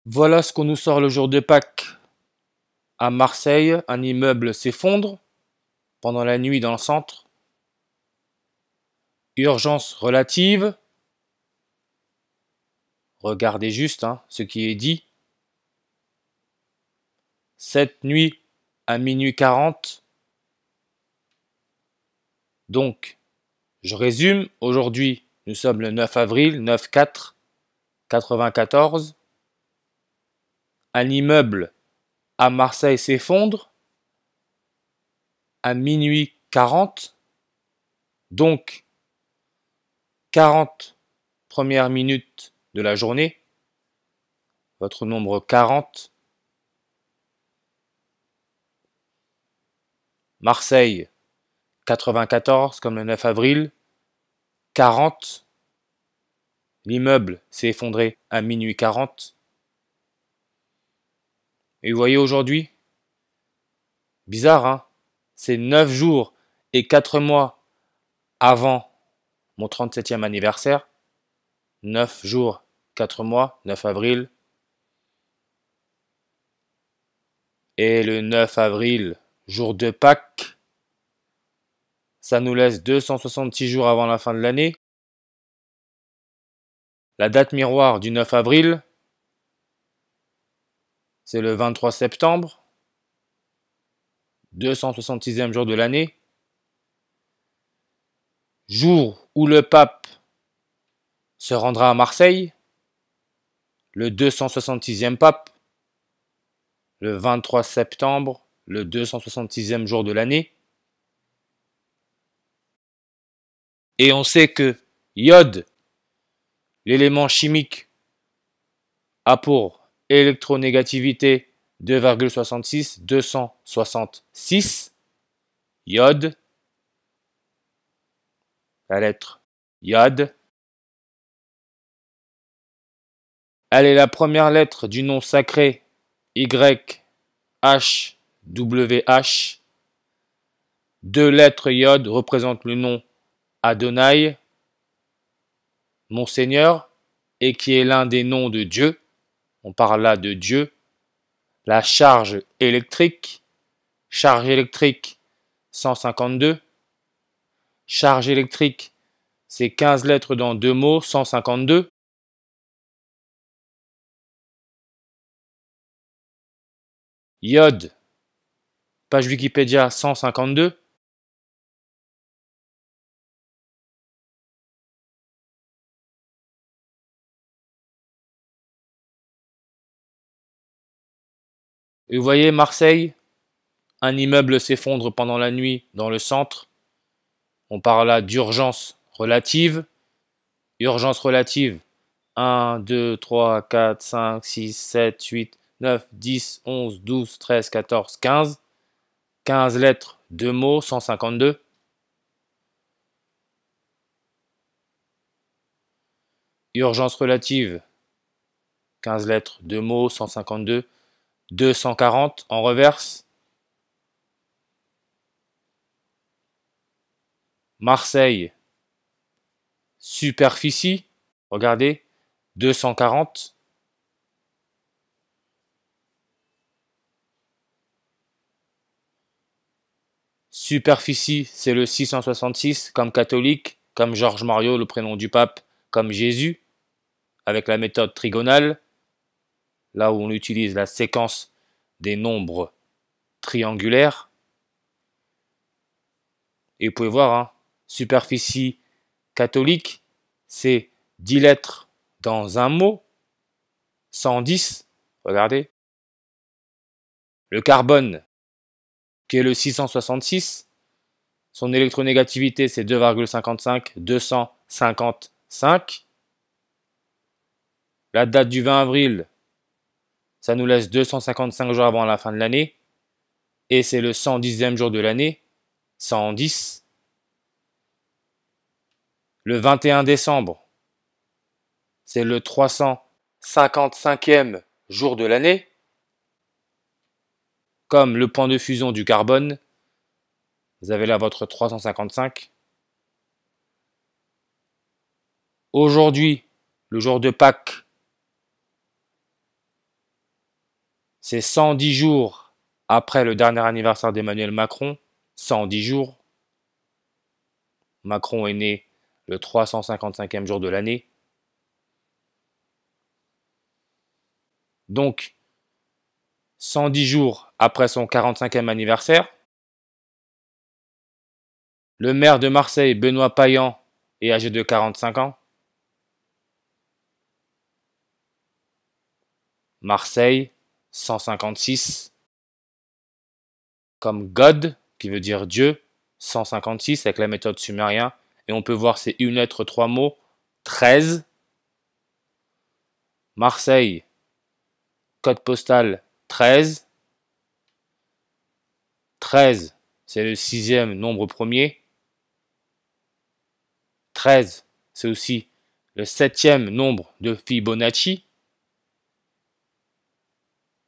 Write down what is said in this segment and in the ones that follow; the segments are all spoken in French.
Voilà ce qu'on nous sort le jour de Pâques. À Marseille, un immeuble s'effondre pendant la nuit dans le centre. Urgence relative. Regardez juste ce qui est dit. Cette nuit à minuit 40. Donc, je résume. Aujourd'hui, nous sommes le 9 avril, 9-4, 94. Un immeuble à Marseille s'effondre à minuit 40. Donc, 40 premières minutes de la journée. Votre nombre 40. Marseille, 94 comme le 9 avril. 40. L'immeuble s'est effondré à minuit 40. Et vous voyez aujourd'hui, bizarre, c'est 9 jours et 4 mois avant mon 37e anniversaire. 9 jours, 4 mois, 9 avril. Et le 9 avril, jour de Pâques, ça nous laisse 266 jours avant la fin de l'année. La date miroir du 9 avril, c'est le 23 septembre, 266e jour de l'année. Jour où le pape se rendra à Marseille, le 266e pape, le 23 septembre, le 266e jour de l'année. Et on sait que iode, l'élément chimique, a pour électronégativité 2,66, 266. Iode, la lettre iode. Elle est la première lettre du nom sacré YHWH. Deux lettres iode représentent le nom Adonai, mon Seigneur, et qui est l'un des noms de Dieu. On parle là de Dieu. La charge électrique 152. Charge électrique, c'est 15 lettres dans deux mots, 152. Iode, page Wikipédia 152. Et vous voyez Marseille, un immeuble s'effondre pendant la nuit dans le centre. On parle là d'urgence relative. Urgence relative, 1, 2, 3, 4, 5, 6, 7, 8, 9, 10, 11, 12, 13, 14, 15. 15 lettres, 2 mots, 152. Urgence relative, 15 lettres, 2 mots, 152. 240 en reverse. Marseille, superficie, regardez, 240. Superficie, c'est le 666, comme catholique, comme Georges Mariot, le prénom du pape, comme Jésus, avec la méthode trigonale, là où on utilise la séquence des nombres triangulaires. Et vous pouvez voir, superficie catholique, c'est 10 lettres dans un mot, 110, regardez. Le carbone, qui est le 666, son électronégativité c'est 2,55, 255. La date du 20 avril, ça nous laisse 255 jours avant la fin de l'année, et c'est le 110e jour de l'année, 110. Le 21 décembre, c'est le 355e jour de l'année, comme le point de fusion du carbone. Vous avez là votre 355. Aujourd'hui, le jour de Pâques, C'est 110 jours après le dernier anniversaire d'Emmanuel Macron. 110 jours. Macron est né le 355e jour de l'année. Donc, 110 jours après son 45e anniversaire, le maire de Marseille, Benoît Payan, est âgé de 45 ans. Marseille, 156. Comme God, qui veut dire Dieu, 156 avec la méthode sumérien. Et on peut voir ces une lettre, trois mots, 13. Marseille, code postal 13. 13, c'est le 6e nombre premier. 13, c'est aussi le 7e nombre de Fibonacci.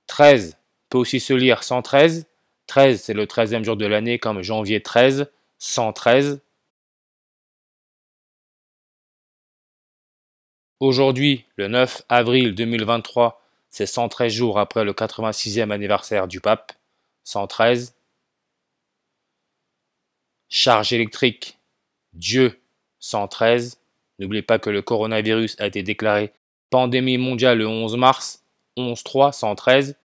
13 peut aussi se lire 113. 13, c'est le 13e jour de l'année comme janvier 13, 113. Aujourd'hui, le 9 avril 2023, c'est 113 jours après le 86e anniversaire du pape, 113. Charge électrique, Dieu, 113. N'oubliez pas que le coronavirus a été déclaré pandémie mondiale le 11 mars, 11-3, 113.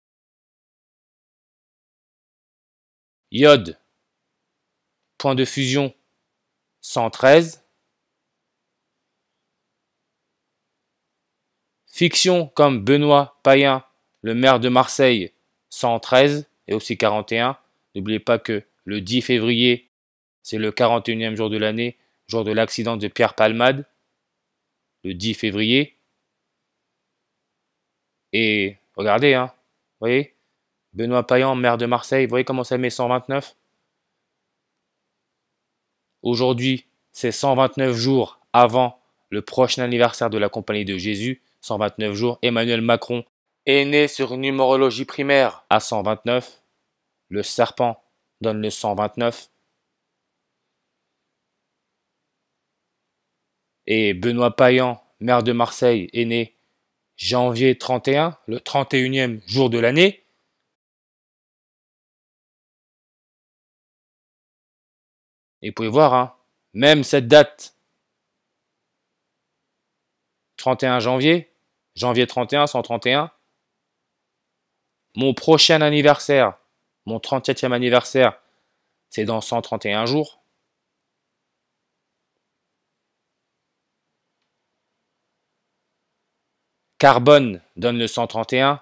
Iode, point de fusion, 113. Fiction comme Benoît Payan, le maire de Marseille, 113 et aussi 41. N'oubliez pas que le 10 février, c'est le 41e jour de l'année, jour de l'accident de Pierre Palmade, le 10 février. Et regardez, hein, vous voyez, Benoît Payan, maire de Marseille, vous voyez comment ça met 129? Aujourd'hui, c'est 129 jours avant le prochain anniversaire de la Compagnie de Jésus, 129 jours. Emmanuel Macron est né sur une numérologie primaire à 129. Le serpent donne le 129. Et Benoît Payan, maire de Marseille, est né janvier 31, le 31e jour de l'année. Et vous pouvez voir, hein, même cette date, 31 janvier, janvier 31, 131, mon prochain anniversaire, mon 37e anniversaire, c'est dans 131 jours. Carbone donne le 131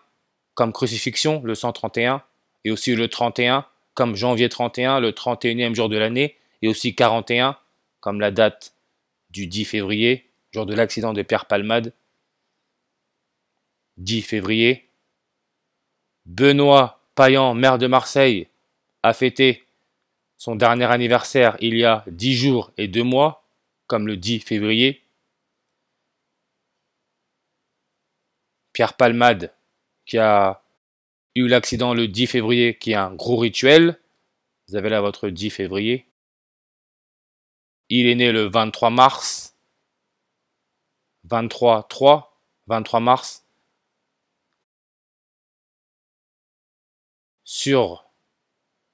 comme crucifixion, le 131, et aussi le 31 comme janvier 31, le 31e jour de l'année, et aussi 41 comme la date du 10 février, jour de l'accident de Pierre Palmade. 10 février. Benoît Payan, maire de Marseille, a fêté son dernier anniversaire il y a 10 jours et 2 mois, comme le 10 février. Pierre Palmade, qui a eu l'accident le 10 février, qui est un gros rituel. Vous avez là votre 10 février. Il est né le 23 mars. 23 mars. Sur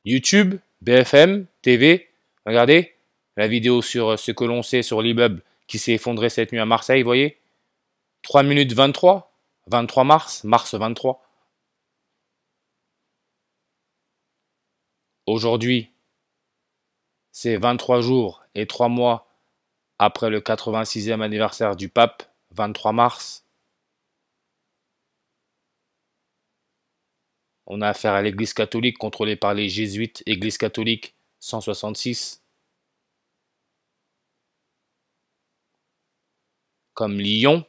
YouTube, BFM TV. Regardez la vidéo sur ce que l'on sait sur l'immeuble qui s'est effondré cette nuit à Marseille, vous voyez. 3 minutes 23. 23 mars, mars 23. Aujourd'hui, c'est 23 jours et 3 mois après le 86e anniversaire du pape, 23 mars. On a affaire à l'église catholique contrôlée par les jésuites, église catholique 166. Comme l'ion,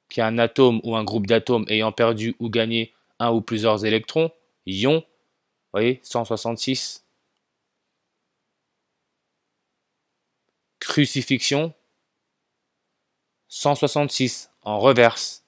qui est un atome ou un groupe d'atomes ayant perdu ou gagné un ou plusieurs électrons, ion, vous voyez, 166. Crucifixion, 166 en reverse.